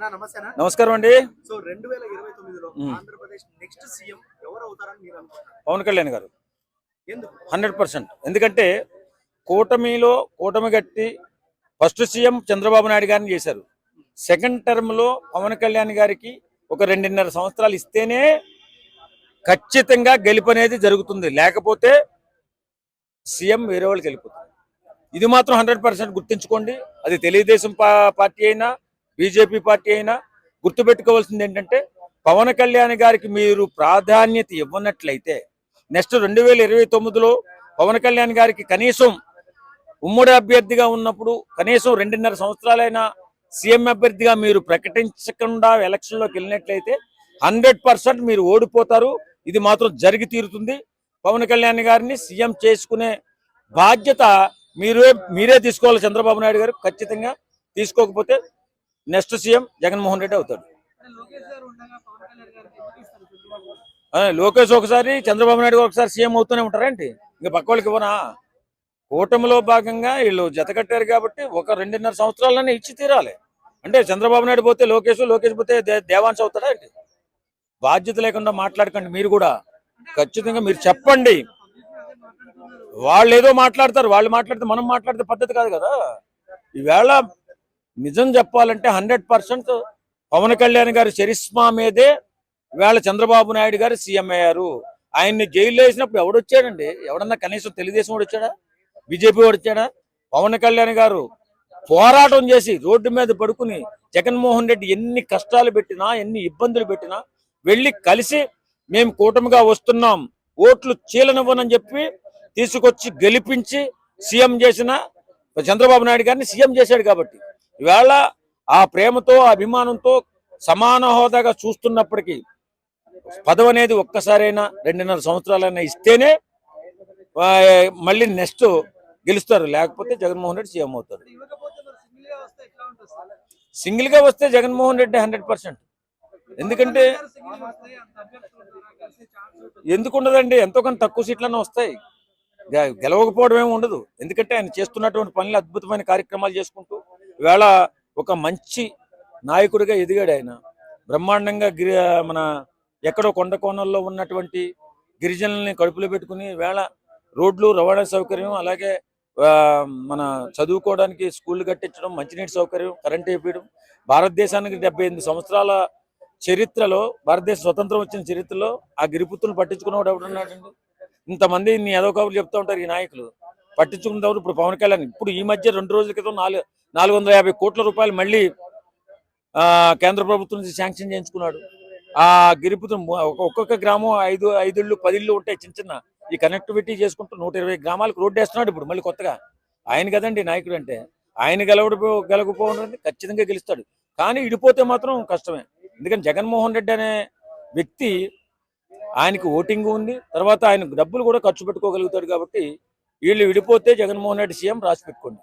నమస్కారం అండి. So 2029లో Andhra Pradesh next CM ఎవరు అవుతారని మీరు అనుకుంటున్నారు? పవన్ కళ్యాణ్ గారు ఎందుకు? 100%. ఎందుకంటే కూటమి గట్టి ఫస్ట్ సీఎం చంద్రబాబు నాయుడు గారిని చేశారు. సెకండ్ టర్మ్ లో పవన్ కళ్యాణ్ గారికి ఒక 2.5 సంవత్సరాలు ఇస్తేనే ఖచ్చితంగా గెలుపు అనేది జరుగుతుంది. లేకపోతే సీఎం వేరే వాళ్ళకి వెళ్ళిపోతుంది. ఇది మాత్రం 100% గుర్తుంచుకోండి. అది తెలుగుదేశం పార్టీ అయినా బీజేపీ పార్టీ అయినా గుర్తుపెట్టుకోవాల్సింది ఏంటంటే పవన్ కళ్యాణ్ గారికి మీరు ప్రాధాన్యత ఇవ్వనట్లయితే నెక్స్ట్ 2029లో పవన్ కళ్యాణ్ గారికి కనీసం ఉమ్మడి అభ్యర్థిగా ఉన్నప్పుడు కనీసం 2.5 సంవత్సరాలైనా సీఎం అభ్యర్థిగా మీరు ప్రకటించకుండా ఎలక్షన్లోకి వెళ్ళినట్లయితే 100% మీరు ఓడిపోతారు. ఇది మాత్రం జరిగి తీరుతుంది. పవన్ కళ్యాణ్ గారిని సీఎం చేసుకునే బాధ్యత మీరే తీసుకోవాలి. చంద్రబాబు నాయుడు గారు ఖచ్చితంగా తీసుకోకపోతే నెక్స్ట్ సీఎం జగన్మోహన్ రెడ్డి అవుతాడు. లోకేష్ ఒకసారి చంద్రబాబు నాయుడు ఒకసారి సీఎం అవుతూనే ఉంటారేంటి? ఇంకా పక్క వాళ్ళకి ఇవ్వనా? కూటమిలో భాగంగా వీళ్ళు జతకట్టారు కాబట్టి ఒక 2.5 సంవత్సరాలనే ఇచ్చి తీరాలి. అంటే చంద్రబాబు నాయుడు పోతే లోకేష్ పోతే దేవాంశ్ అవుతాడా ఏంటి? బాధ్యత లేకుండా మాట్లాడకండి. మీరు కూడా ఖచ్చితంగా మీరు చెప్పండి. వాళ్ళు ఏదో మాట్లాడతారు, వాళ్ళు మాట్లాడితే మనం మాట్లాడితే పద్ధతి కాదు కదా. ఈవేళ నిజం చెప్పాలంటే 100% పవన్ కళ్యాణ్ గారి చరిస్మా మీదే ఇవాళ చంద్రబాబు నాయుడు గారు సీఎం అయ్యారు. ఆయన్ని జైల్లో వేసినప్పుడు ఎవడొచ్చాడండి? ఎవడన్నా కనీసం తెలుగుదేశం వాడు వచ్చాడా? బీజేపీ వాడు వచ్చాడా? పవన్ కళ్యాణ్ గారు పోరాటం చేసి రోడ్డు మీద పడుకుని జగన్మోహన్ రెడ్డి ఎన్ని కష్టాలు పెట్టినా ఎన్ని ఇబ్బందులు పెట్టినా వెళ్ళి కలిసి మేము కూటమిగా వస్తున్నాం, ఓట్లు చీలనివ్వనని చెప్పి తీసుకొచ్చి గెలిపించి సీఎం చేసిన చంద్రబాబు నాయుడు గారిని సీఎం చేశాడు. కాబట్టి ఇవాళ ఆ ప్రేమతో అభిమానంతో సమాన హోదాగా చూస్తున్నప్పటికీ పదవి అనేది ఒక్కసారైనా 2.5 సంవత్సరాలైనా ఇస్తేనే మళ్ళీ నెక్స్ట్ గెలుస్తారు. లేకపోతే జగన్మోహన్ రెడ్డి సీఎం అవుతారు. సింగిల్ గా వస్తే జగన్మోహన్ రెడ్డి 100%. ఎందుకంటే ఎందుకుండదండి? ఎంతో కొంత తక్కువ సీట్లన్నా వస్తాయి. గెలవకపోవడం ఏమి ఉండదు. ఎందుకంటే ఆయన చేస్తున్నటువంటి పనులు అద్భుతమైన కార్యక్రమాలు చేసుకుంటూ ఇవాళ ఒక మంచి నాయకుడిగా ఎదిగాడు. ఆయన బ్రహ్మాండంగా మన ఎక్కడో కొండ కోణంలో ఉన్నటువంటి గిరిజనుల్ని కడుపులో పెట్టుకుని వేళ రోడ్లు రవాణా సౌకర్యం, అలాగే మన చదువుకోవడానికి స్కూళ్ళు కట్టించడం, మంచినీటి సౌకర్యం, కరెంట్ వేయడం, భారతదేశానికి 78 సంవత్సరాల చరిత్రలో, భారతదేశ స్వతంత్రం వచ్చిన చరిత్రలో ఆ గిరిపుత్రులు పట్టించుకున్నవాడు ఎవడున్నాడండి? ఇంతమంది ఏదో కబుర్లు చెప్తూ ఉంటారు ఈ నాయకులు. పట్టించుకున్నవాడు ఇప్పుడు పవన్ కళ్యాణ్. ఇప్పుడు ఈ మధ్య 2 రోజుల క్రితం 450 కోట్ల రూపాయలు మళ్ళీ కేంద్ర ప్రభుత్వం నుంచి శాంక్షన్ చేయించుకున్నాడు. ఆ గిరిపుత్రం ఒక్కొక్క గ్రామం 5 ఇళ్ళు 10 ఇళ్ళు ఉంటాయి చిన్న చిన్న. ఈ కనెక్టివిటీ చేసుకుంటూ 120 గ్రామాలకు రోడ్డు వేస్తున్నాడు ఇప్పుడు మళ్ళీ కొత్తగా. ఆయన కదండి నాయకుడు అంటే. ఆయన గెలకపోవడం ఖచ్చితంగా గెలుస్తాడు. కానీ ఇడిపోతే మాత్రం కష్టమే. ఎందుకంటే జగన్మోహన్ రెడ్డి అనే వ్యక్తి, ఆయనకి ఓటింగ్ ఉంది, తర్వాత ఆయన డబ్బులు కూడా ఖర్చు పెట్టుకోగలుగుతాడు. కాబట్టి వీళ్ళు విడిపోతే జగన్మోహన్ రెడ్డి సీఎం రాసి పెట్టుకోండి.